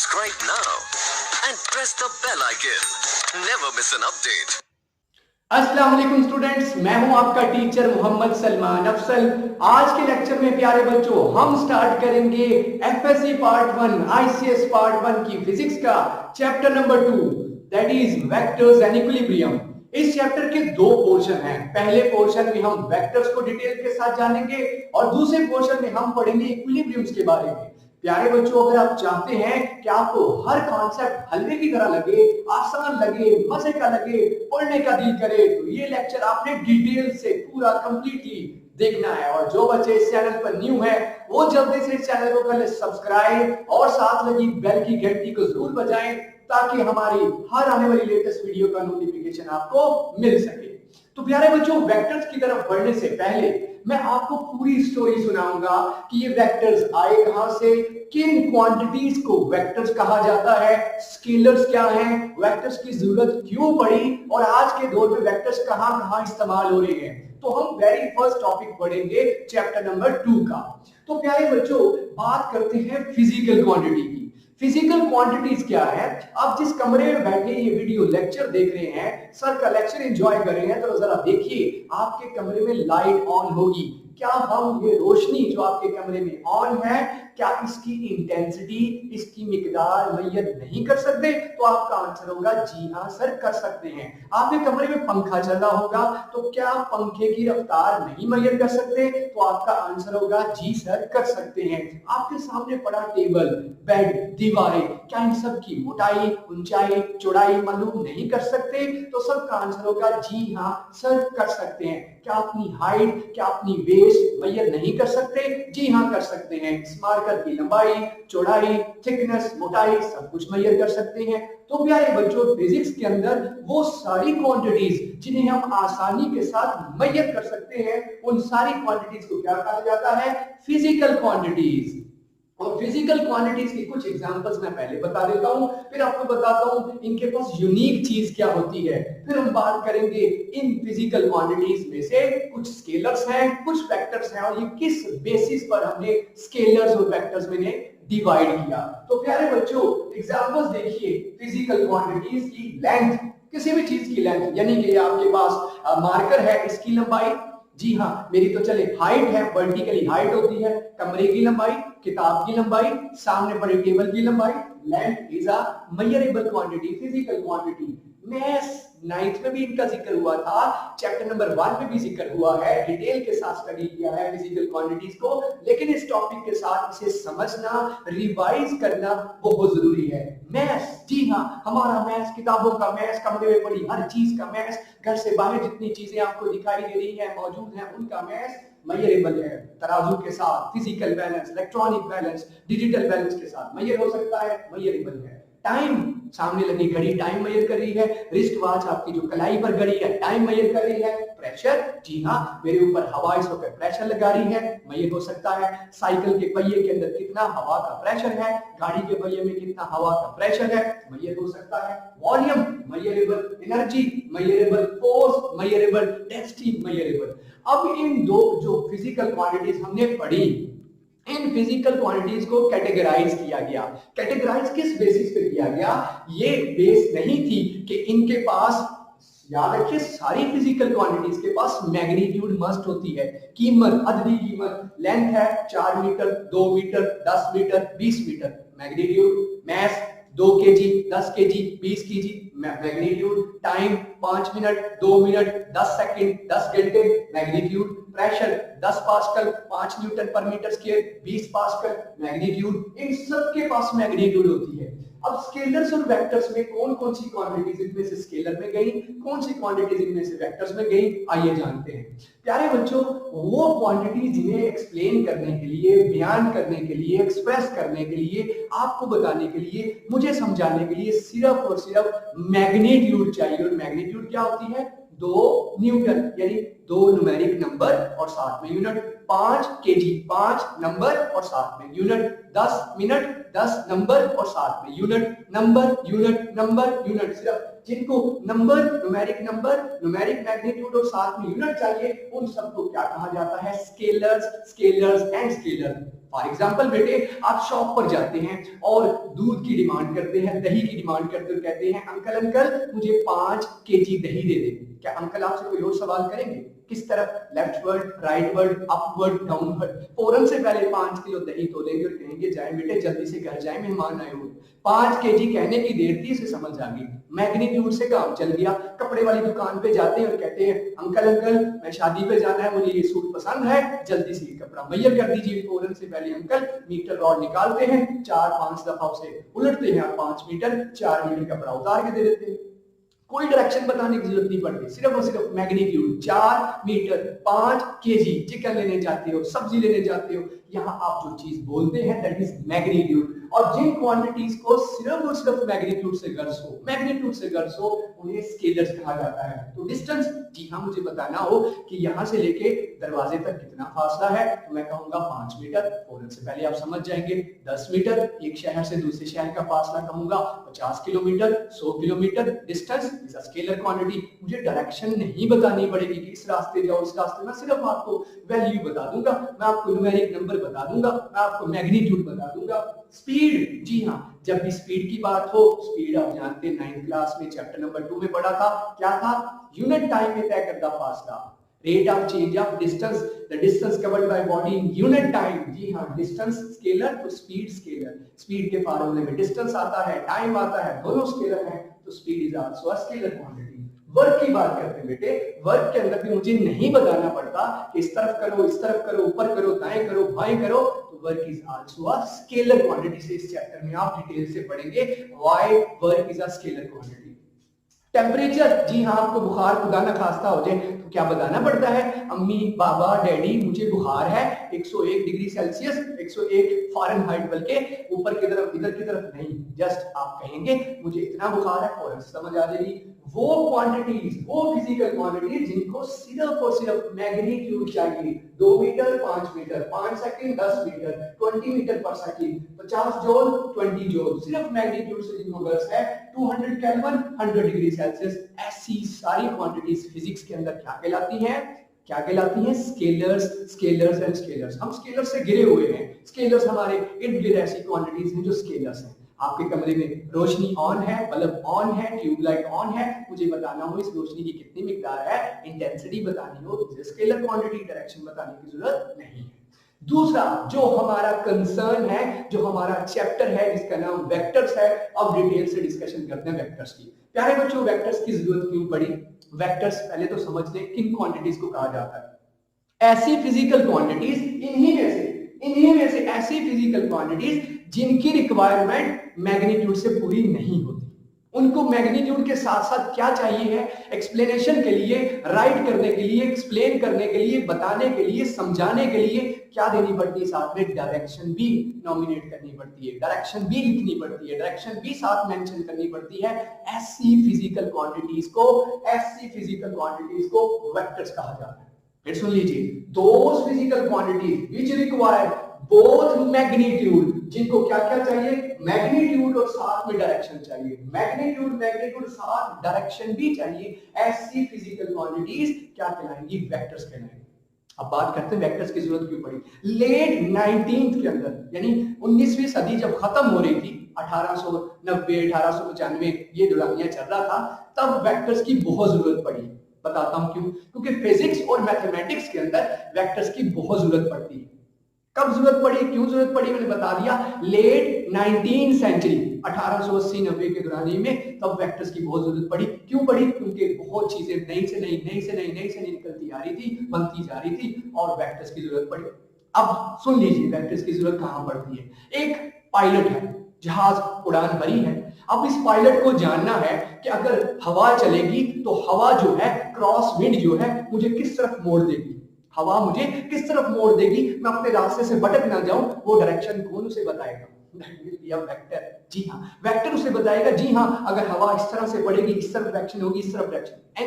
Subscribe now and press the bell icon. Never miss an update. अस्सलाम वालेकुम students, मैं हूं आपका टीचर मोहम्मद सलमान अफसल। आज के लेक्चर में प्यारे बच्चों हम स्टार्ट करेंगे एफएससी पार्ट 1 आईसीएस पार्ट 1 की फिजिक्स का chapter number 2 that is vectors and equilibrium. इस चैप्टर के दो पोर्शन हैं। पहले पोर्शन में हम वेक्टर्स को डिटेल के साथ जानेंगे और दूसरे पोर्शन में हम पढ़ेंगे इक्विलिब्रियम्स के बारे में। प्यारे बच्चों, अगर आप चाहते हैं कि आपको हर कॉन्सेप्ट हलवे की तरह लगे, आसान लगे, मजे का लगे, पढ़ने का दिल करे, तो ये लेक्चर आपने डिटेल से पूरा कंप्लीटली देखना है। और जो बच्चे इस चैनल पर न्यू है वो जल्दी से इस चैनल को कर ले सब्सक्राइब और साथ लगी बेल की घंटी को जरूर बजाएं ताकि हमारी हर आने वाली लेटेस्ट वीडियो का नोटिफिकेशन आपको मिल सके। तो प्यारे बच्चों, वेक्टर्स की तरफ बढ़ने से पहले मैं आपको पूरी स्टोरी सुनाऊंगा कि ये वेक्टर्स आए कहां से, किन क्वांटिटीज को वेक्टर्स कहा जाता है, स्केलर्स क्या हैं, वेक्टर्स की जरूरत क्यों पड़ी और आज के दौर में वेक्टर्स कहां कहां इस्तेमाल हो रहे हैं। तो हम वेरी फर्स्ट टॉपिक पढ़ेंगे चैप्टर नंबर 2 का। तो प्यारे बच्चों, बात करते हैं फिजिकल क्वांटिटी की। फिजिकल क्वांटिटीज क्या है? आप जिस कमरे में बैठे ये वीडियो लेक्चर देख रहे हैं, सर का लेक्चर एंजॉय कर रहे हैं, तो जरा देखिए आपके कमरे में लाइट ऑन होगी। क्या हम ये रोशनी जो आपके कमरे में ऑन है, क्या इसकी इंटेंसिटी, इसकी मिकदार मेजर नहीं कर सकते? तो आपका आंसर होगा जी हाँ सर, कर सकते हैं। आपके कमरे में पंखा चल रहा होगा, तो क्या पंखे की रफ्तार नहीं मेजर कर सकते? तो आपका आंसर होगा जी सर, कर सकते हैं। आपके सामने पड़ा टेबल, बेड, दीवारें, क्या इन सब की मोटाई, ऊंचाई, चौड़ाई मालूम नहीं कर सकते? तो सबका आंसर होगा जी हाँ सर, कर सकते हैं। क्या अपनी हाइट, क्या अपनी वेस्ट मेजर नहीं कर सकते? जी हाँ कर सकते हैं। मार्कर की लंबाई, चौड़ाई, थिकनेस, मोटाई सब कुछ मेजर कर सकते हैं। तो प्यारे बच्चों, फिजिक्स के अंदर वो सारी क्वांटिटीज जिन्हें हम आसानी के साथ मेजर कर सकते हैं, उन सारी क्वांटिटीज को क्या कहा जाता है? Physical quantities. और फिजिकल क्वांटिटीज की कुछ एग्जांपल्स मैं पहले बता देता हूं, फिर आपको बताता हूं इनके पास यूनिक चीज क्या होती है। फिर हम बात करेंगे इन फिजिकल क्वांटिटीज में से कुछ स्केलर्स हैं, कुछ वेक्टर्स हैं और ये किस बेसिस पर हमने स्केलर्स और वेक्टर्स में डिवाइड किया। तो प्यारे बच्चों, एग्जांपल्स देखिए फिजिकल क्वांटिटीज की। लेंथ, किसी भी चीज की लेंथ, यानी कि आपके पास मार्कर है, इसकी लंबाई, जी हाँ मेरी तो चले हाइट है, वर्टिकली हाइट होती है, कमरे की लंबाई, किताब की लंबाई, सामने पड़े टेबल की लंबाई। Length is a measurable quantity, physical quantity. Maths 9th में भी इनका जिक्र हुआ था, चैप्टर नंबर 1 में भी जिक्र हुआ है, डिटेल के साथ स्टडी किया है फिजिकल क्वांटिटीज को। लेकिन इस टॉपिक के साथ इसे समझना, रिवाइज करना बहुत जरूरी है। मैथ्स, जी हाँ हमारा मैथ्स, किताबों का मैथ्स, कमरे में पड़ी हर चीज का मैथ्स, घर से बाहर जितनी चीजें आपको दिखाई दे रही है, मौजूद है, उनका मैथ्स मेजरेबल है। तराजू के साथ physical balance, electronic balance, digital balance के साथ मेजर हो सकता है, मेजरेबल है। टाइम, सामने लगी घड़ी टाइम मेजर कर रही है। रिस्ट वॉच, आपकी जो कलाई पर घड़ी है, टाइम मेजर कर रही है। प्रेशर, जी हाँ मेरे ऊपर हवा इस वक्त प्रेशर लगा रही है, मेजर हो सकता है। साइकिल के पहिए के अंदर कितना हवा का प्रेशर है, गाड़ी के पहिए में कितना हवा का प्रेशर है, मेजर हो सकता है। Volume measurable, energy measurable, force measurable, density measurable. अब इन दो जो फिजिकल क्वांटिटीज हमने पढ़ी, इन फिजिकल क्वांटिटीज को कैटेगराइज किया गया। कैटेगराइज किस बेसिस पे किया गया? ये बेस नहीं थी कि इनके पास, याद रखिए सारी फिजिकल क्वांटिटीज के पास मैग्नीट्यूड मस्ट होती है, कीमत, अददी कीमत। लेंथ है 4 metre, 2 metre, 10 metre, 20 metre, magnitude. Mass 2 KG, 10 KG, 20 KG, magnitude. Time 5 minute, 2 minute, 10 second, 10 घंटे, मैग्नीट्यूड। प्रेशर 10 पास्कल, 5 न्यूटन पर मीटर स्क्वायर, 20 पास्कल, मैग्नीट्यूड। इन सब के पास मैग्नीट्यूड होती है। अब स्केलर्स और वेक्टर्स में कौन कौन सी क्वांटिटीज इनमें से स्केलर में गई, कौन सी क्वांटिटीज इनमें से वेक्टर्स में गई, आइए जानते हैं। प्यारे बच्चों, वो क्वांटिटीज जिन्हें एक्सप्लेन करने के लिए, बयान करने के लिए, एक्सप्रेस करने के लिए, आपको बताने के लिए, मुझे समझाने के लिए सिर्फ और सिर्फ मैग्नीट्यूड चाहिए। और मैग्नीट्यूड क्या होती है? 2 न्यूटन, यानी 2 न्यूमेरिक नंबर और साथ में यूनिट, 5 केजी 5 नंबर और साथ में यूनिट, 10 मिनट 10 नंबर और साथ में unit, number unit number unit. सिर्फ जिनको नंबर, न्यूमेरिक मैग्नीट्यूड और साथ में यूनिट चाहिए उन सबको क्या कहा जाता है? Scalars, scalars and scalar. For example बेटे, आप शॉप पर जाते हैं और दूध की डिमांड करते हैं, दही की डिमांड करते हो, कहते हैं अंकल अंकल मुझे 5 केजी दही दे दे। क्या अंकल आपसे कोई और सवाल करेंगे? किस तरफ? Leftward, rightward, upward, downward? फौरन से पहले 5 किलो दही तोलेंगे और कहेंगे जाए बेटे जल्दी से घर जाए, मेहमान आए हुए। 5 केजी कहने की देर थी, इसे समझ आ गई, मैग्नीट्यूड से काम चल गया। कपड़े वाली दुकान पे जाते हैं और कहते हैं अंकल अंकल मैं शादी पे जाना है, मुझे ये सूट पसंद है, जल्दी से ये कपड़ा मुहैया कर दीजिए। फौरन से पहले अंकल मीटर रॉड निकालते हैं, 4-5 दफा उसे उलटते हैं और 5 मीटर 4 मीटर कपड़ा उतार के दे देते हैं। कोई डायरेक्शन बताने की जरूरत नहीं पड़ती, सिर्फ और सिर्फ मैग्नीट्यूड। 4 metre 5 KG. चिकन लेने जाते हो, सब्जी लेने जाते हो, यहाँ आप जो चीज बोलते हैं दैट इज मैग्नीट्यूड। और जिन क्वांटिटीज को सिर्फ और सिर्फ मैग्नीट्यूड से गर्ज हो उन्हें स्केलर्स कहा जाता है। तो डिस्टेंस, जी हाँ, मुझे बताना हो कि यहाँ से लेके दरवाजे तक कितना फासला है तो मैं कहूंगा 5 मीटर। फौरन से पहले आप समझ जाएंगे 10 मीटर। एक शहर से दूसरे शहर का फासला कहूंगा 50 kilometre, 100 kilometre. Distance is a scalar quantity. मुझे डायरेक्शन नहीं बतानी पड़ेगी कि इस रास्ते जाओ इस रास्ते में, सिर्फ आपको वैल्यू बता दूंगा, मैं आपको न्यूमेरिक नंबर बता दूंगा, मैं आपको मैग्नीट्यूड बता दूंगा। स्पीड, जी हाँ, जब भी स्पीड की बात हो, स्पीड आप जानते हैं 9th क्लास में चैप्टर नंबर 2 में पढ़ा था, क्या था? यूनिट टाइम में तय करता फासला। Rate of change of distance, the distance covered by body in unit time. जी हाँ, डिस्टेंस स्केलर तो स्पीड स्केलर। स्पीड के फार्मूले में डिस्टेंस आता है, टाइम आता है, दोनों स्केलर हैं, तो speed is also a scalar quantity. Work की बात करते हैं बेटे, वर्क के अंदर भी मुझे नहीं बताना पड़ता कि इस तरफ करो, इस तरफ करो, ऊपर करो, दाएं करो, बाएं करो, तो work is also a scalar quantity. से इस चैप्टर में आप डिटेल से पढ़ेंगे why work is a scalar quantity. Temperature, जी हाँ, आपको बुखार खुदा ना खास्ता हो जाए तो क्या बताना पड़ता है? अम्मी पापा डैडी मुझे बुखार है 101 डिग्री सेल्सियस, 101 फ़ारेनहाइट, बल्कि ऊपर की तरफ इधर की तरफ नहीं, जस्ट आप कहेंगे मुझे इतना बुखार है, फौरन समझ आ जाएगी। वो क्वांटिटीज, वो फिजिकल क्वांटिटीज जिनको सिर्फ और सिर्फ मैग्नीट्यूड चाहिए। 2 metre 5 metre, 5 second 10 metre, 20 metre पर सेकंड, 50 जूल 20 जूल, सिर्फ मैग्नीट्यूड से जिनको गर्ल्स है 200 केल्विन 100 डिग्री सेल्सियस। ऐसी सारी क्वांटिटीज फिजिक्स के अंदर क्या कहलाती हैं? क्या कहलाती हैं? Scalars, scalars and scalars. हम स्केलर्स से घिरे हुए हैं। स्केलर्स हमारे इर्द गिर्द ऐसी क्वांटिटीज हैं जो स्केलर्स हैं। आपके कमरे में रोशनी ऑन है, बल्ब ऑन है, ट्यूबलाइट ऑन है, मुझे बताना हो इस रोशनी की कितनी मिकदार है, इंटेंसिटी बतानी हो, तो स्केलर क्वांटिटी, डायरेक्शन बताने की जरूरत नहीं है। दूसरा जो हमारा कंसर्न है, जो हमारा चैप्टर है जिसका नाम वेक्टर्स है, अब डिटेल से डिस्कशन करते हैं वेक्टर्स की। प्यारे बच्चों, वेक्टर्स की जरूरत क्यों पड़ी? वेक्टर्स पहले तो समझ लें किन क्वांटिटीज को कहा जाता है। ऐसी फिजिकल क्वांटिटीज, इन्हीं में से ऐसी फिजिकल क्वांटिटीज जिनकी रिक्वायरमेंट मैग्नीट्यूड से पूरी नहीं होती। उनको मैग्नीट्यूड के साथ साथ क्या चाहिए है? एक्सप्लेनेशन के लिए, राइट करने के लिए, एक्सप्लेन करने के लिए, बताने के लिए, समझाने के लिए क्या देनी पड़ती है? साथ में डायरेक्शन भी नॉमिनेट करनी पड़ती है, डायरेक्शन भी लिखनी पड़ती है, डायरेक्शन भी साथ मेंशन करनी पड़ती है। ऐसी फिजिकल क्वांटिटीज को वेक्टर्स कहा जाता है। फिर सुन लीजिए, those physical quantities which require both magnitude, जिनको क्या क्या चाहिए? मैग्नीट्यूड और साथ में डायरेक्शन चाहिए। मैग्नीट्यूड साथ डायरेक्शन भी चाहिए। ऐसी फिजिकल क्वांटिटीज क्या कहलाएंगी? वेक्टर्स कहलाएंगी। अब बात करते हैं वेक्टर्स की जरूरत क्यों पड़ी। लेट 19th के अंदर, यानी 19वीं सदी जब खत्म हो रही थी, 1890 1895 ये दौरानिया चल रहा था, तब वेक्टर्स की बहुत जरूरत पड़ी। बताता हूं क्यों। क्योंकि फिजिक्स और मैथमेटिक्स के अंदर वेक्टर्स की बहुत जरूरत पड़ती है। कब जरूरत पड़ी, क्यों जरूरत पड़ी, मैंने बता दिया। लेट 19th सेंचुरी, 1880-90 के दौरान में तब वेक्टर्स की बहुत जरूरत पड़ी। क्यों पड़ी? क्योंकि बहुत चीजें नई से नई निकलती आ रही थी, बनती जा रही थी और वेक्टर्स की जरूरत पड़ी। अब सुन लीजिए वेक्टर्स की जरूरत कहां पड़ती है। एक पायलट है, जहाज उड़ान भरी है। अब इस पायलट को जानना है कि अगर हवा चलेगी तो हवा जो है, क्रॉस विंड जो है, मुझे किस तरफ मोड़ देगी, हवा मुझे किस तरफ मोड़ देगी, मैं अपने रास्ते से भटक ना जाऊं, वो डायरेक्शन कौन उसे बताएगा? That will be a vector. जी हाँ, वेक्टर उसे बताएगा जी हाँ अगर हवा इस तरह से बढ़ेगी इस तरफ डायरेक्शन होगी, इस तरफ डायरेक्शन।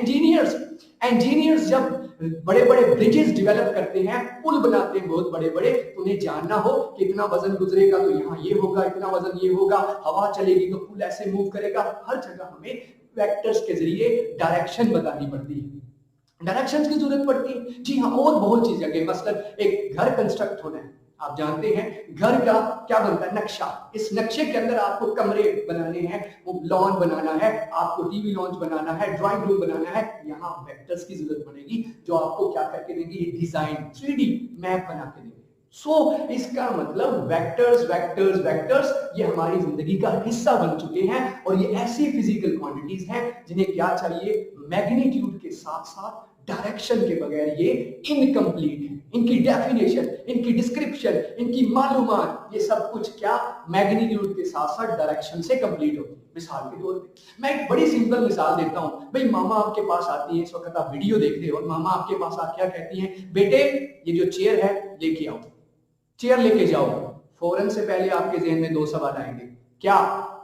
इंजीनियर्स जब बड़े बड़े ब्रिजेस डेवलप करते हैं, पुल बनाते हैं बहुत बड़े बड़े, तो उन्हें जानना हो कि इतना वजन गुजरेगा तो यहाँ ये होगा, इतना वजन ये होगा, हवा चलेगी तो पुल ऐसे मूव करेगा। हर जगह हमें वेक्टर्स के जरिए डायरेक्शन बतानी पड़ती है, डायरेक्शंस की जरूरत पड़ती है। जी हाँ, और बहुत चीजें, मतलब एक घर कंस्ट्रक्ट होना है, आप जानते हैं घर का क्या बनता है, नक्शा। इस नक्शे के अंदर आपको कमरे बनाने हैं, लॉन बनाना है, आपको टीवी लॉन्च बनाना है, ड्राइंग रूम बनाना है, यहाँ वेक्टर्स की जरूरत पड़ेगी जो आपको क्या करके देंगे, डिजाइन 3D मैप बना के देंगे। सो इसका मतलब वेक्टर्स वेक्टर्स वेक्टर्स ये हमारी जिंदगी का हिस्सा बन चुके हैं, और ये ऐसी फिजिकल क्वांटिटीज हैं जिन्हें क्या चाहिए, मैग्नीट्यूड के साथ साथ डायरेक्शन के बगैर ये इनकम्प्लीट है। इनकी डेफिनेशन, इनकी डिस्क्रिप्शन, इनकी मालूमात, ये सब कुछ क्या मैग्नीट्यूड के साथ साथ डायरेक्शन से कंप्लीट होती है। मिसाल के तौर पे मैं एक बड़ी सिंपल मिसाल देता हूं। भाई मामा आपके पास आती है, इस वक्त आप वीडियो देख रहे हो, और मामा आपके पास आके क्या कहती हैं, बेटे ये जो चेयर है लेके आओ, चेयर लेके जाओ। फौरन से पहले आपके जहन में दो सवाल आएंगे। क्या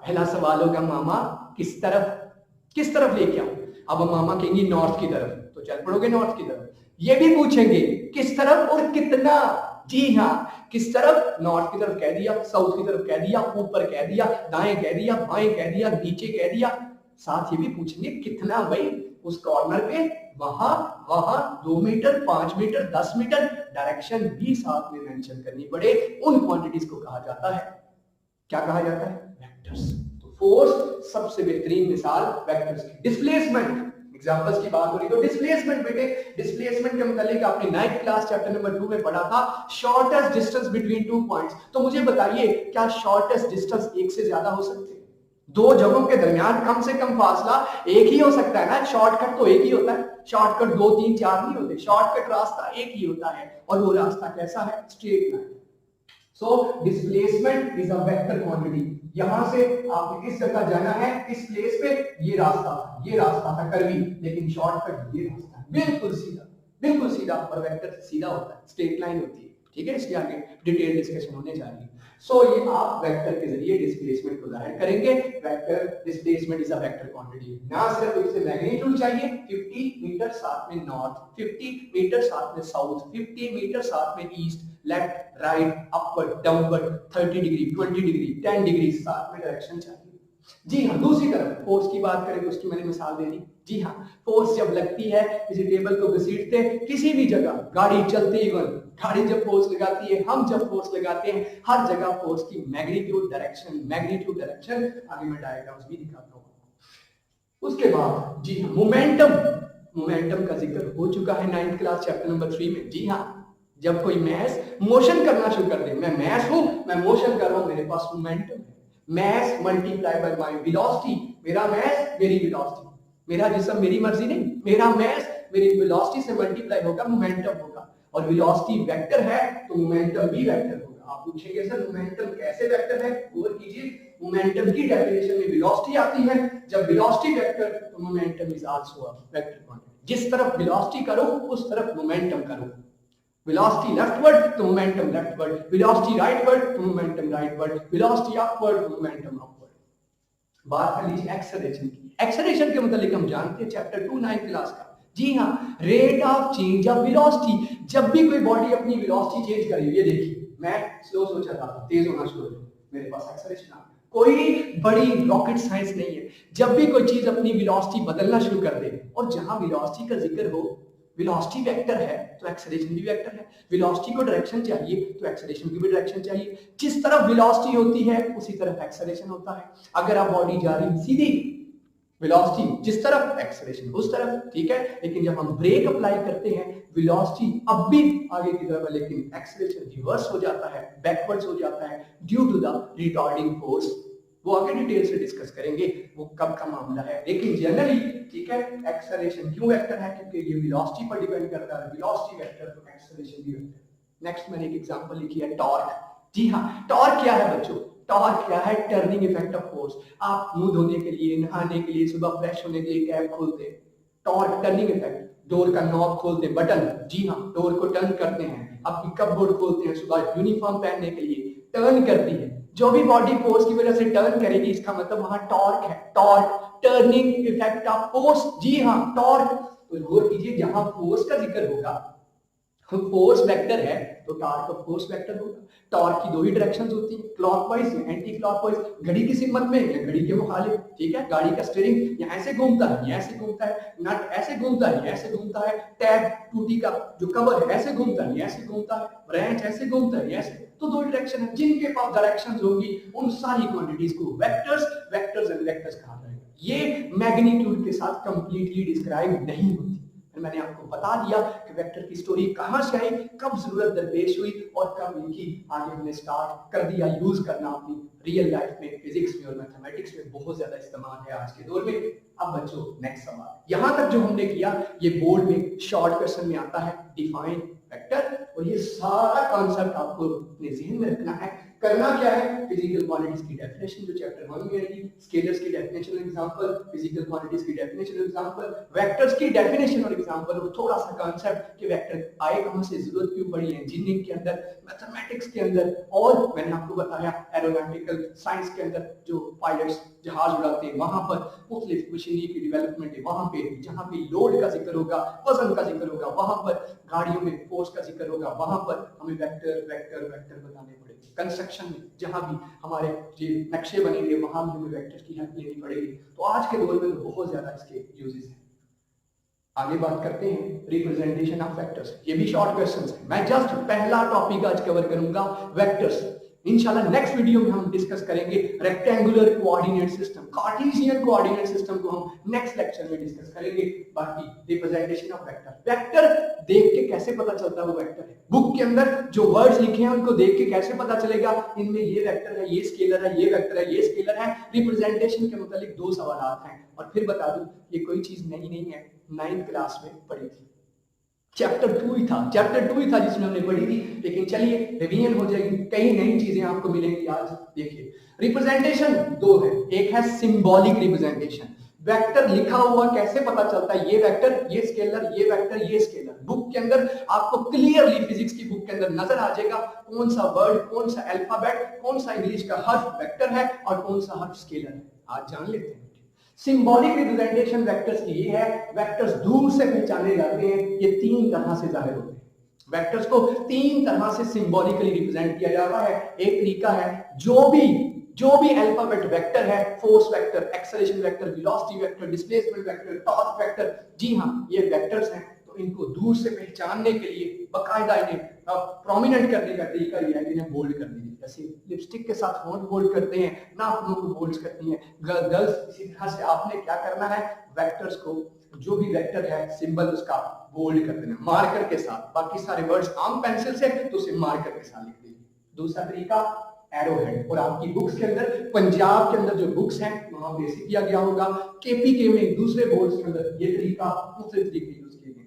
पहला सवाल होगा, मामा किस तरफ लेके आओ। अब मामा कहेंगी नॉर्थ की तरफ, तो चल पड़ोगे नॉर्थ की तरफ। ये भी पूछेंगे किस तरफ और कितना। जी हाँ, किस तरफ, नॉर्थ की तरफ कह दिया, साउथ की तरफ कह दिया, ऊपर कह दिया, दाएं कह दिया, बाएं कह दिया, नीचे कह दिया। साथ ये भी पूछेंगे कितना, भाई उस कॉर्नर पे, वहां 2 मीटर, 5 मीटर, 10 मीटर, डायरेक्शन भी साथ में मेंशन करनी पड़े। उन क्वांटिटीज को कहा जाता है, क्या कहा जाता है, वेक्टर्स। तो फोर्स सबसे बेहतरीन मिसाल वेक्टर्स की। डिस्प्लेसमेंट, एग्जांपल्स की बात हो रही तो डिस्प्लेसमेंट, बेटे डिस्प्लेसमेंट के मतलब आपने 9th क्लास चैप्टर नंबर 2 में पढ़ा था, शॉर्टेस्ट डिस्टेंस बिटवीन 2 पॉइंट्स। तो मुझे बताइए क्या शॉर्टेस्ट डिस्टेंस एक से ज्यादा हो सकते हैं? दो जगहों के दरमियान कम से कम फासला एक ही हो सकता है ना। शॉर्टकट तो एक ही होता है, शॉर्टकट 2 3 4 नहीं होते, शॉर्टकट रास्ता एक ही होता है, और वो रास्ता कैसा है, straight line. So displacement is a vector quantity. यहां से आपने किस जगह जाना है, इस प्लेस पे, ये रास्ता था कर्वी, लेकिन शॉर्टकट ये रास्ता है, बिल्कुल सीधा, और वेक्टर सीधा होता है, स्ट्रेट लाइन होती है। ठीक है, इसके आगे डिटेल डिस्कशन होने जा रही है। सो ये आप वेक्टर के जरिए डिस्प्लेसमेंट को जाहिर करेंगे। Vector displacement is a vector quantity. ना सिर्फ इसे मैग्नीट्यूड चाहिए, 50 मीटर साथ में नॉर्थ, 50 मीटर साथ में साउथ, 50 मीटर साथ में east, left, right, upward, downward, 30 degree, 20 degree, 10 degree साथ में डायरेक्शन चाहिए। जी हाँ, दूसरी तरफ फोर्स की बात करें तो उसकी मैंने मिसाल दे दी। जी हाँ, फोर्स जब लगती है किसी टेबल को घसीटते, किसी भी जगह गाड़ी चलती, इवन गाड़ी जब फोर्स लगाती है, हम जब फोर्स लगाते हैं, हर जगह फोर्स की मैग्नीट्यूड डायरेक्शन, आगे मैं डायग्राम्स भी दिखाता हूँ। उसके बाद जी हाँ, मोमेंटम का जिक्र हो चुका है 9th क्लास चैप्टर नंबर 3 में। जी हाँ, जब कोई मैस मोशन करना शुरू कर दे, मैं मैस हूं, मैं मोशन कर रहा हूं, मेरे पास मोमेंटम है। Mass multiply by my velocity, मेरा मैस मेरी वेलोसिटी, मेरा जिस्म मेरी मर्जी नहीं, मेरा मैस मेरी वेलोसिटी से मल्टीप्लाई होगा, मोमेंटम होगा। और वेलोसिटी वेक्टर है तो मोमेंटम भी वेक्टर होगा। आप पूछेंगे सर मोमेंटम कैसे वेक्टर है, गौर कीजिए, मोमेंटम की डेफिनेशन में वेलोसिटी आती है। जब वेलोसिटी वेक्टर तो momentum is also a vector quantity. जिस तरफ वेलोसिटी करो उस तरफ मोमेंटम करो। वेलोसिटी लेफ्टवर्ड तो मोमेंटम लेफ्टवर्ड, वेलोसिटी राइटवर्ड तो मोमेंटम राइटवर्ड, वेलोसिटी अपवर्ड तो मोमेंटम अपवर्ड। बात कर लीजिए एक्सेलरेशन की। एक्सेलरेशन के मतलब हम जानते हैं चैप्टर 2 9th क्लास का। जी हाँ, rate of change of velocity. जब भी कोई बॉडी अपनी वेलोसिटी चेंज करे, ये देखिए मैं स्लो चल रहा था, तेज होना शुरू हो गया, मेरे पास एक्सेलरेशन आ गया। कोई बड़ी रॉकेट साइंस नहीं है। जब भी कोई चीज अपनी वेलोसिटी बदलना शुरू कर दे, और जहां वेलोसिटी का जिक्र हो, वेलोसिटी वेक्टर है तो एक्सेलरेशन भी वेक्टर है। वेलोसिटी को डायरेक्शन चाहिए तो एक्सेलरेशन की भी डायरेक्शन चाहिए। जिस तरफ वेलोसिटी होती है उसी तरफ एक्सेलरेशन होता है। अगर आप बॉडी जा रही सीधी, वेलोसिटी जिस तरफ, एक्सेलरेशन उस तरफ, ठीक है। लेकिन जब हम ब्रेक अप्लाई करते हैं, वेलोसिटी अब भी आगे की तरफ है, लेकिन एक्सेलरेशन रिवर्स हो जाता है, बैकवर्ड्स हो जाता है, due to the retarding force. वो आगे डिटेल से डिस्कस करेंगे वो कब का मामला है, लेकिन जनरली ठीक है, एक्सेलरेशन क्यों वेक्टर है, क्योंकि ये वेलोसिटी पर डिपेंड करता है। वेलोसिटी वेक्टर तो एक्सेलरेशन भी वेक्टर। नेक्स्ट मैंने एक एग्जांपल लिखी है, टॉर्क। जी हाँ, टॉर्क क्या है बच्चों, टॉर्क क्या है, टर्निंग इफेक्ट ऑफ फोर्स। आप मुंह धोने के लिए, नहाने के लिए, सुबह फ्रेश होने के लिए टैप खोलते हैं, टॉर्क टर्निंग इफेक्ट। डोर का नॉब खोलते हैं, बटन, जी हाँ, डोर को टर्न करते हैं। आपकी कपबोर्ड खोलते हैं सुबह यूनिफॉर्म पहनने के लिए, टर्न करती है। जो भी बॉडी फोर्स की वजह से टर्न करेगी, इसका मतलब वहां टॉर्क है, torque, turning effect of force. जी हाँ, टॉर्क। तो गौर कीजिए, जहां फोर्स का जिक्र होगा, फोर्स वेक्टर है तो टॉर्क ऑफ फोर्स वेक्टर होगा। टॉर्क की दो ही डायरेक्शंस होती हैं, क्लॉकवाइज या एंटी क्लॉकवाइज। घड़ी की सिमत में या घड़ी के मुखालिफ, ठीक है। गाड़ी का स्टीयरिंग यहाँ ऐसे घूमता है, यहाँ ऐसे घूमता है, नट ऐसे घूमता है, ऐसे घूमता है, टैब टूटी का जो कवर है ऐसे घूमता है, ऐसे घूमता है, ब्रांच ऐसे घूमता है, ऐसे। तो दो डायरेक्शन है, जिनके पास डायरेक्शंस होंगी उन सारी क्वांटिटीज को वेक्टर्स एंड वेक्टर्स कहा जाएगा। ये मैग्नीट्यूड के साथ कंप्लीटली डिस्क्राइब नहीं होती। मैंने आपको बता दिया कि वेक्टर की स्टोरी कहां से आई, कब जरूरत दरपेश हुई और कब इनकी आगे हमने स्टार्ट कर दिया यूज करना अपनी रियल लाइफ में, फिजिक्स में और मैथमेटिक्स में बहुत ज्यादा इस्तेमाल है आज के दौर में। अब बच्चों नेक्स्ट सवाल, यहां तक जो हमने किया ये बोर्ड में शॉर्ट क्वेश्चन में आता है, डिफाइन वेक्टर। और ये सारा कॉन्सेप्ट आपको अपने जहन में रखना है। करना क्या है, फिजिकल क्वांटिटीज की डेफिनेशन जो चैप्टर 1 में आएगी, स्केलर्स की डेफिनेशन और एग्जांपल, फिजिकल क्वांटिटीज की डेफिनेशन और एग्जांपल, वेक्टर्स की डेफिनेशन और एग्जांपल, और थोड़ा सा कांसेप्ट कि वेक्टर आए कहां से, जरूरत क्यों पड़ी इंजीनियरिंग के अंदर, मैथमेटिक्स के अंदर, और मैंने आपको बताया एरोनॉटिकल साइंस के अंदर जो पायलट्स जहाज उड़ाते हैं वहां पर मुख्तलिफ मशीनरी की डेवलपमेंट है, वहां पे जहां भी लोड का जिक्र होगा, वजन का जिक्र होगा, वहां पर गाड़ियों में फोर्स का जिक्र होगा, वहां पर हमें वेक्टर वेक्टर वेक्टर बताने पड़ेंगे। कंस्ट्रक्शन में जहां भी हमारे ये नक्शे बनेंगे वहां भी हमें वेक्टर्स की हेल्प लेनी पड़ेगी। तो आज के दौर में बहुत ज्यादा इसके यूजेस हैं। आगे बात करते हैं रिप्रेजेंटेशन ऑफ वेक्टर्स। ये भी शॉर्ट क्वेश्चंस है, मैं जस्ट पहला टॉपिक आज कवर करूंगा वेक्टर्स। इंशाल्लाह नेक्स्ट वीडियो में हम डिस्कस करेंगे rectangular coordinate system, Cartesian coordinate system को हम नेक्स्ट लेक्चर में डिस्कस करेंगे। बाकी रिप्रेजेंटेशन ऑफ वेक्टर, वेक्टर देख के कैसे पता चलता है वो वेक्टर है, बुक के अंदर जो वर्ड्स लिखे हैं उनको देख के कैसे पता चलेगा इनमें ये वेक्टर है, ये स्केलर है, ये वेक्टर है, ये स्केलर है। रिप्रेजेंटेशन के मुतालिक दो सवाल हैं। और फिर बता दूं ये कोई चीज नई नहीं है, 9th क्लास में पढ़ी थी, चैप्टर 2 ही था जिसमें हमने पढ़ी थी। लेकिन चलिए रिवीजन हो जाएगी, कई नई चीजें आपको मिलेंगी आज। देखिए रिप्रेजेंटेशन दो है, एक है सिंबॉलिक रिप्रेजेंटेशन, वेक्टर लिखा हुआ कैसे पता चलता है, ये वेक्टर, ये स्केलर, ये वेक्टर, ये स्केलर। बुक के अंदर आपको क्लियरली फिजिक्स की बुक के अंदर नजर आ जाएगा कौन सा वर्ड, कौन सा अल्फाबेट, कौन सा इंग्लिश का हर्फ वेक्टर है और कौन सा हर्फ स्केलर है। आज जान लेते हैं। सिंबॉलिक रिप्रेजेंटेशन वेक्टर्स की ये है, वेक्टर्स दूर से पहचाने जाते हैं, ये तीन तरह से जाहिर होते हैं। वेक्टर्स को तीन तरह से सिंबॉलिकली रिप्रेजेंट किया जाता है। एक तरीका है जो भी अल्फाबेट वेक्टर है, force vector, acceleration vector, velocity vector, displacement vector, torque vector, जी हाँ ये वेक्टर्स हैं। तो इनको दूर से पहचानने के लिए बाकायदा इन्हें प्रोमिनेंट करने का तरीका यह है कि इन्हें बोल्ड कर दीजिए। जैसे लिपस्टिक के साथ होंठ बोल्ड करते हैं, नाखूनों को बोल्ड करती हैं गर्ल्स, इसी तरह से आपने क्या करना है, वेक्टर्स को जो भी वेक्टर है सिंबल उसका बोल्ड कर देना मार्कर के साथ। बाकी सारे वर्ड्स आम पेंसिल से तो उसे मार्कर के साथ लिख दीजिए। दूसरा तरीका एरो हेड, और आपकी बुक्स के अंदर, पंजाब के अंदर जो बुक्स हैं वहां बेसिक किया गया होगा, केपीके में दूसरे बोर्ड्स के अंदर ये तरीका दूसरे तरीके यूज किए गए।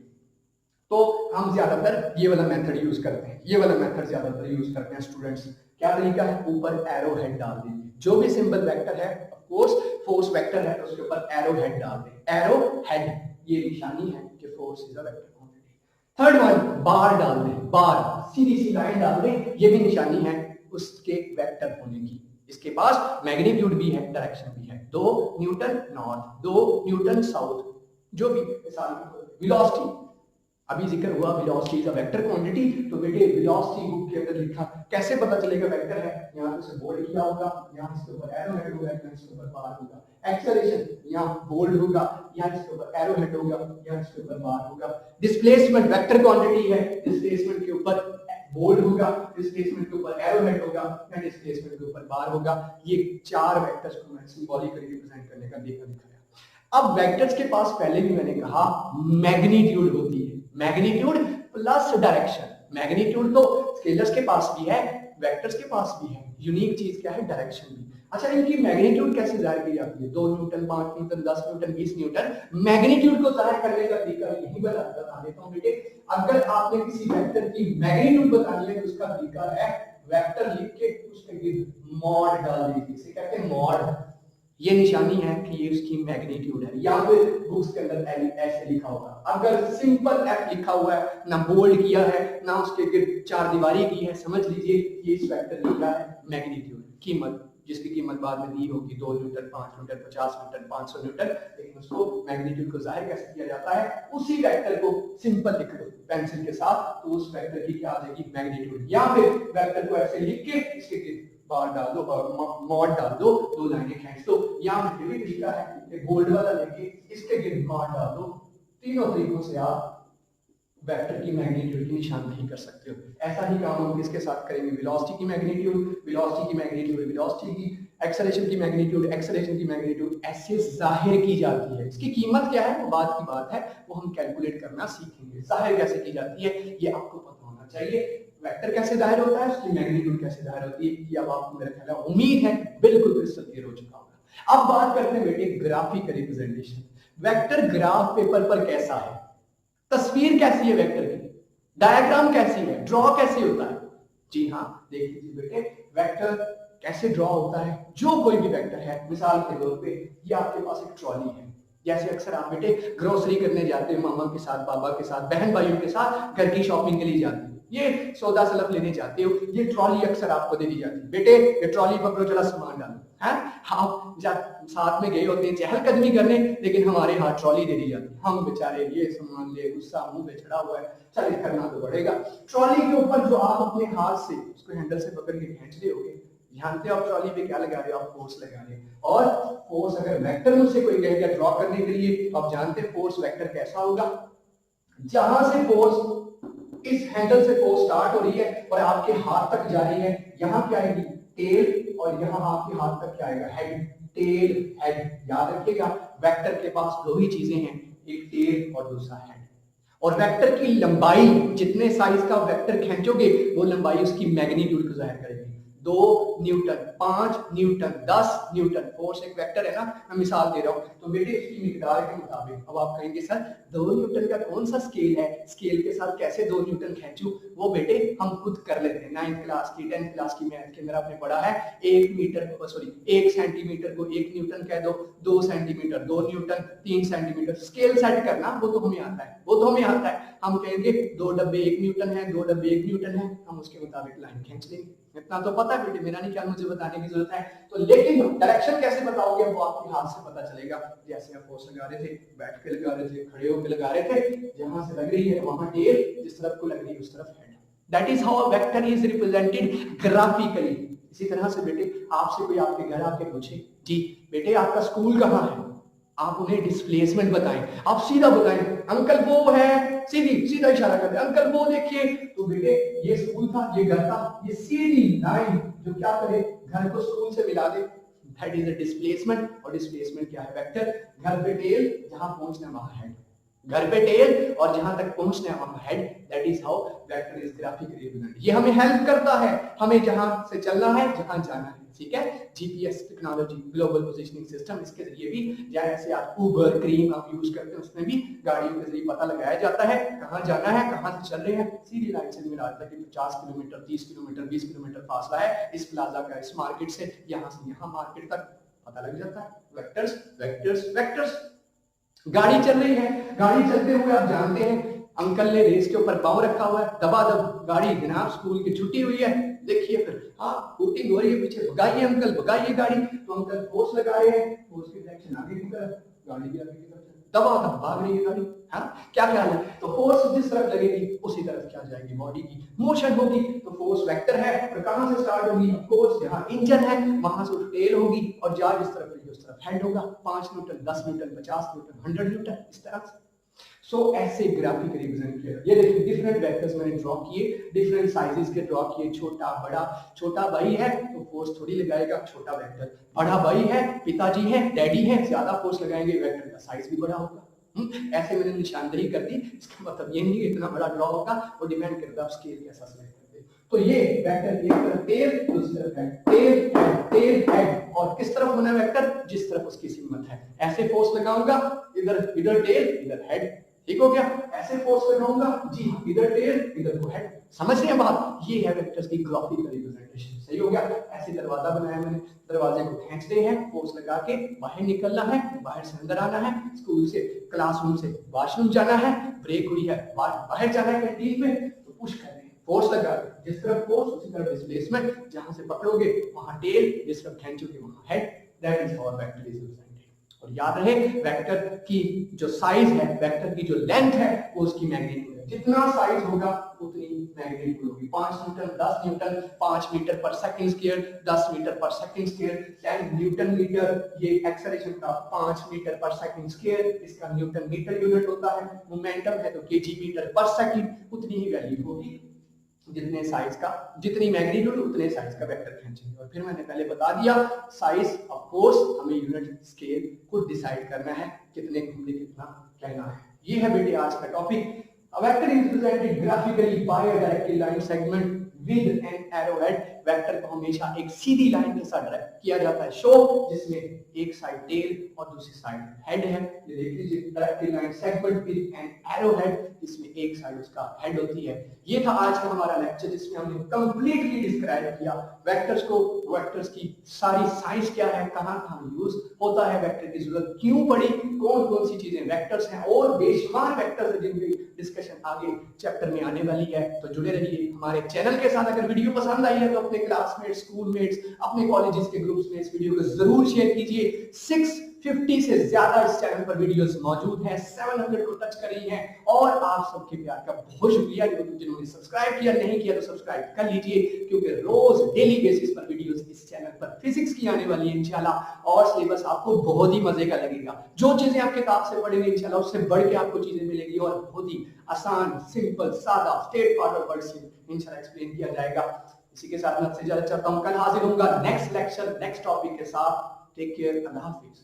तो हम ज्यादातर ये वाला मेथड यूज करते हैं, ये वाला मेथड ज्यादातर यूज करते हैं स्टूडेंट्स। क्या तरीका है, ऊपर एरो हेड डाल दीजिए, जो भी सिंबल वेक्टर है, ऑफ कोर्स फोर्स वेक्टर है तो उसके ऊपर एरो हेड डाल दें। एरो हेड ये निशानी है कि force is a vector quantity. Third one bar डाल दें, बार सीधी सी लाइन डाल दें, ये भी निशानी है उसके वेक्टर होने की। इसके पास मैग्नीट्यूड भी है, डायरेक्शन भी है, 2 न्यूटन नॉर्थ, 2 न्यूटन साउथ, जो भी वेलोसिटी अभी जिक्र हुआ, velocity is a vector quantity. तो बेटे वेलोसिटी बुक के अंदर लिखा, कैसे पता चलेगा वेक्टर है, यहां पे से बोल्ड किया होगा, यहां इसके ऊपर एरो हेड होगा, यहां इसके ऊपर बार होगा। एक्सेलरेशन यहां बोल्ड होगा, यहां इसके ऊपर एरो हेड होगा, यहां इसके ऊपर बार होगा। डिस्प्लेसमेंट वेक्टर क्वांटिटी है, डिस्प्लेसमेंट के ऊपर बोल्ड होगा, डिस्प्लेसमेंट के ऊपर एरो हेड होगा या डिस्प्लेसमेंट के ऊपर बार होगा। ये चार वेक्टर्स को मैं सिंबॉलिकली रिप्रेजेंट करने का दिखाया। अब वेक्टर्स के पास पहले भी मैंने कहा मैग्नीट्यूड होती है, मैग्नीट्यूड प्लस डायरेक्शन। मैग्नीट्यूड तो स्केलर्स के पास भी है, वेक्टर्स के पास भी है, यूनिक चीज क्या है, डायरेक्शन भी। अच्छा इनकी मैग्नीट्यूड कैसे जाहिर की जाती है, 2 Newton, 5 Newton, 10 Newton, 20 Newton. Magnitude को जाहिर करने का तरीका यही बता देता हूं बेटे। अगर आपने किसी वेक्टर की मैग्नीट्यूड बतानी है तो उसका तरीका है वेक्टर लिख के उसके गिर्द मॉड डाल दीजिए, इसे कहते हैं मॉड। ये निशानी है कि ये उसकी मैग्नीट्यूड है, या फिर बुक्स के अंदर ऐसे लिखा होगा। अगर सिंपल एफ लिखा हुआ है, ना बोल्ड किया है, ना उसके गिर्द चार दीवारी की है, समझ लीजिए ये इस वेक्टर की क्या है, मैग्नीट्यूड। कीमत, जिसकी कीमत बाद में दी होगी 2 न्यूटन, 5 न्यूटन, 50 न्यूटन, 500 न्यूटन, लेकिन उसको मैग्नीट्यूड को जाहिर कैसे किया जाता है, उसी वेक्टर को सिंपल लिख दो पेंसिल के साथ, तो उस वेक्टर की क्या आ जाएगी मैग्नीट्यूड, या फिर वेक्टर को ऐसे लिख के इसके बार डाल दो और मॉड डाल दो, 2 लाइनें खींच दो, या फिर भी तरीका है गोल्ड वाला लेके इसके गिर्द मॉड डाल दो। तीनों तरीकों से आप वेक्टर की मैग्नीट्यूड की निशानदेही कर सकते हो। ऐसा ही काम हम किसके साथ करेंगे, वेलोसिटी की मैग्नीट्यूड, वेलोसिटी की मैग्नीट्यूड, वेलोसिटी की, एक्सेलरेशन की मैग्नीट्यूड, एक्सेलरेशन की मैग्नीट्यूड ऐसे जाहिर की जाती है। इसकी कीमत क्या है वो बात की बात है, वो हम कैलकुलेट करना सीखेंगे। जाहिर कैसे की जाती है ये आपको पता होना चाहिए। वेक्टर कैसे जाहिर होता है, उसकी मैग्नीट्यूड कैसे जाहिर होती है, ये अब आपको मेरा ख्याल है, उम्मीद है बिल्कुल क्रिस्टल क्लियर हो चुका होगा। अब बात करते हैं बेटे graphical representation. Vector graph paper पर कैसा है, तस्वीर कैसी है वेक्टर की, डायग्राम कैसी है, ड्रॉ कैसे होता है। जी हाँ, देख लीजिए बेटे वेक्टर कैसे ड्रॉ होता है। जो कोई भी वेक्टर है, मिसाल के तौर पे ये आपके पास एक ट्रॉली है, जैसे अक्सर आप बेटे ग्रोसरी करने जाते हैं मामा के साथ, बाबा के साथ, बहन भाइयों के साथ घर की शॉपिंग के लिए जाते हैं, ये सौदा सलफ लेने जाते हो, ये ट्रॉली अक्सर आपको दे दी जाती है, बेटे ये ट्रॉली पकड़ो चला सामान डालो है। आप साथ में गए होते हैं चहलकदमी करने, लेकिन हमारे हाथ ट्रॉली दे दी जाती है, हम बेचारे ये सामान ले, गुस्सा मुंह पे चढ़ा हुआ है, चल करना तो पड़ेगा। ट्रॉली के ऊपर जो आप अपने हाथ से उसको हैंडल से पकड़ के खींच रहे होगे, जानते हो आप ट्रॉली पे क्या लगा रहे हो, आप फोर्स लगा रहे हो। और फोर्स अगर वेक्टर मुझसे कोई कहेगा ड्रॉ करने के लिए, आप जानते हैं फोर्स वेक्टर कैसा होगा, जहां से फोर्स इस हैंडल से फोर्स स्टार्ट हो रही है और आपके हाथ तक जा रही है, यहाँ क्या आएगी टेल, और यहाँ आपके हाथ तक क्या आएगा हेड, टेल हेड। याद रखिएगा वेक्टर के पास दो ही चीजें हैं, एक टेल और दूसरा हेड। और वेक्टर की लंबाई, जितने साइज का वेक्टर खींचोगे वो लंबाई उसकी मैग्नीट्यूड को जाहिर करेगी। 2 न्यूटन, 5 न्यूटन, 10 न्यूटन फोर्स एक वेक्टर है ना, मैं मिसाल दे रहा हूं, तो बेटे इसकी मिकदार के मुताबिक अब आप कहेंगे सर 2 न्यूटन का कौन सा स्केल है, स्केल के साथ कैसे 2 न्यूटन खींचूं, वो बेटे हम खुद कर लेते हैं। 9th क्लास की 10th क्लास की मैथ के अंदर आपने पढ़ा है 1 सेंटीमीटर को 1 न्यूटन कह दो, 2 centimetre 2 Newton, 3 centimetre scale set करना वो तो हमें आता है, वो तो हमें आता है। हम कहेंगे 2 डब्बे 1 न्यूटन है, 2 डब्बे 1 न्यूटन है, हम उसके मुताबिक लाइन खींच लेंगे। इतना तो पता है बेटे, मेरा नहीं क्या मुझे बताने की जरूरत है। तो लेकिन डायरेक्शन कैसे बताओगे वो आपके हाथ से पता चलेगा। जैसे आप फोर्स लगा रहे थे, बैठ के लगा रहे थे, खड़े होकर लगा रहे थे, जहां से लग रही है वहां टेल, जिस तरफ को लग रही है उस तरफ head. That is how a vector is represented graphically. इसी तरह से बेटे आपसे कोई आपके घर आके पूछे, जी बेटे आपका स्कूल कहाँ है, आप उन्हें डिस्प्लेसमेंट बताएं, आप सीधा बताएं अंकल वो है, सीधा इशारा करते हैं अंकल वो देखिए, तो बेटे ये स्कूल था, ये घर था, ये सीधी लाइन जो क्या करे घर को स्कूल से मिला दे, दैट इज अ डिस्प्लेसमेंट। और डिस्प्लेसमेंट क्या है वेक्टर, घर पे टेल जहां पहुंचना वहां हेड, घर पे टेल और जहां तक पहुंचना है वहां head. That is how vector is graphically represented. ये हमें हेल्प करता है, हमें जहां से चलना है जहां जाना है, ठीक है। GPS technology, global positioning system, इसके जरिए भी जैसे आप उबर क्रीम आप यूज करते हैं, उसमें भी गाड़ियों के जरिए पता लगाया जाता है कहां जाना है, कहां से चल रहे हैं। सीधी लाइन से मिला जाता है कि 50 किलोमीटर, 30 किलोमीटर, 20 किलोमीटर फासला है इस प्लाजा का, इस मार्केट से, यहां से यहां मार्केट तक पता लग जाता है। Vectors vectors vectors. गाड़ी चल रही है, गाड़ी चलते हुए आप जानते हैं अंकल ने रेस के ऊपर पांव रखा हुआ है, दबादब गाड़ी, जनाब स्कूल की छुट्टी हुई है, देखिए फिर हाँ शूटिंग हो रही है पीछे, भगाइए अंकल भगाइए गाड़ी, तो अंकल फोर्स लगा रहे हैं, फोर्स की डायरेक्शन आगे की तरफ, गाड़ी भी आगे की तरफ दबादब भाग रही है गाड़ी। हाँ क्या ख्याल है, तो फोर्स जिस तरफ लगेगी उसी तरफ क्या जाएगी, बॉडी की मोशन होगी। तो फोर्स वेक्टर है, और कहां से स्टार्ट होगी, फोर्स जहां इंजन है वहां से टेल होगी, और जा जिस तरफ होगी उस तरफ हेड होगा। 5 न्यूटन, 10 न्यूटन, 50 न्यूटन, 100 न्यूटन, इस तरह से। सो ऐसे ग्राफिक रिप्रेजेंट किया। ये देखिए डिफरेंट वेक्टर्स मैंने ड्रॉ किए, डिफरेंट साइजेस के ड्रॉ किए, छोटा बड़ा। छोटा भाई है तो फोर्स थोड़ी लगाएगा छोटा वेक्टर, बड़ा भाई है, पिताजी है, डैडी है, ज्यादा फोर्स लगाएंगे वेक्टर का साइज भी बड़ा होगा। ऐसे मैंने निशानदेही कर दी, इसका मतलब ये नहीं इतना बड़ा ड्रॉ होगा, वो डिपेंड करता है आप स्केल कैसा सेलेक्ट करते हैं। तो ये वेक्टर एक तरफ टेल, दूसरी तरफ head, tail head, tail head, और किस तरफ होना वेक्टर, जिस तरफ उसकी सिमत है। ऐसे फोर्स लगाऊंगा, इधर इधर टेल इधर हेड, ठीक हो गया। ऐसे फोर्स लगाऊंगा जी, इधर टेल इधर को हेड, समझ रहे हैं बात। ये है वेक्टर्स की ग्राफिकल रिप्रेजेंटेशन, सही हो गया। ऐसे दरवाजा बनाया मैंने, दरवाजे को खींचते हैं, फोर्स लगा के बाहर निकलना है, बाहर से अंदर आना है, स्कूल से क्लासरूम से वॉशरूम जाना है, ब्रेक हुई है बाहर जाना है कैंटीन में, तो पुश कर रहे हैं, फोर्स लगा रहे, जिस तरफ फोर्स उसी तरफ डिस्प्लेसमेंट, जहां से पकड़ोगे वहां टेल, जिस तरफ खींचोगे वहां head, that is how vector is represented. और याद रहे वेक्टर की जो साइज है, वेक्टर की जो लेंथ है, वो उसकी मैग्नीट्यूड है। जितना साइज होगा उतनी मैग्नीट्यूड होगी। 5 न्यूटन 10 न्यूटन, 5 मीटर पर सेकंड स्क्वायर 10 मीटर पर सेकंड स्क्वायर, 10 न्यूटन मीटर ये एक्सेलरेशन का 5 मीटर पर सेकंड स्क्वायर, इसका न्यूटन मीटर यूनिट होता है। मोमेंटम है तो केजी मीटर पर सेकंड, उतनी ही वैल्यू होगी जितने साइज का, जितनी मैग्नीट्यूड उतने साइज का वेक्टर खींचेंगे। और फिर मैंने पहले बता दिया साइज ऑफ कोर्स हमें यूनिट स्केल को डिसाइड करना है, कितने घूमने कितना कहना है। ये है बेटे आज का topic. A vector is represented graphically by a directed line segment with an arrowhead। Vector को हमेशा एक सीधी लाइन के साथ डायरेक्ट किया जाता है शो, जिसमें एक साइड टेल और दूसरी साइड हेड है। ये देख लीजिए directed line segment with an arrowhead, जिसमें एक साइड उसका हेड होती है। ये था आज का हमारा लेक्चर, जिसमें हमने कंप्लीटली डिस्क्राइब किया वेक्टर्स को, वेक्टर्स की सारी साइंस क्या है, कहां-कहां यूज होता है, वेक्टर की जरूरत क्यों पड़ी, कौन-कौन सी चीजें वेक्टर्स हैं और बेशुमार वेक्टर्स हैं जिनकी डिस्कशन आगे चैप्टर में आने वाली है। तो जुड़े रहिए हमारे चैनल के साथ। अगर वीडियो पसंद आई है तो अपने क्लासमेट्स, स्कूलमेट्स, अपने कॉलेजेस के ग्रुप्स में इस वीडियो को जरूर शेयर कीजिए। 650 से ज्यादा इस चैनल पर वीडियोस मौजूद हैं, 700 को टच कर रही हैं और आप सबके प्यार का बहुत शुक्रिया। जिन्होंने सब्सक्राइब किया नहीं किया तो सब्सक्राइब कर लीजिए, क्योंकि रोज डेली बेसिस पर वीडियोस इस चैनल पर फिजिक्स की आने वाली है इंशाल्लाह। और सिलेबस आपको बहुत ही मजे का लगेगा। जो चीजें आप किताब से पढ़ेंगे इंशाल्लाह उससे बढ़ के आपको चीजें मिलेगी और बहुत ही आसान, सिंपल, सादा, स्ट्रेट फॉरवर्ड वर्ड से इंशाल्लाह एक्सप्लेन किया जाएगा। इसी के साथ मैं आपसे इजाजत चाहता हूं। कल हाजिर होऊंगा नेक्स्ट लेक्चर नेक्स्ट टॉपिक के साथ। टेक केयर, अल्लाह हाफिज।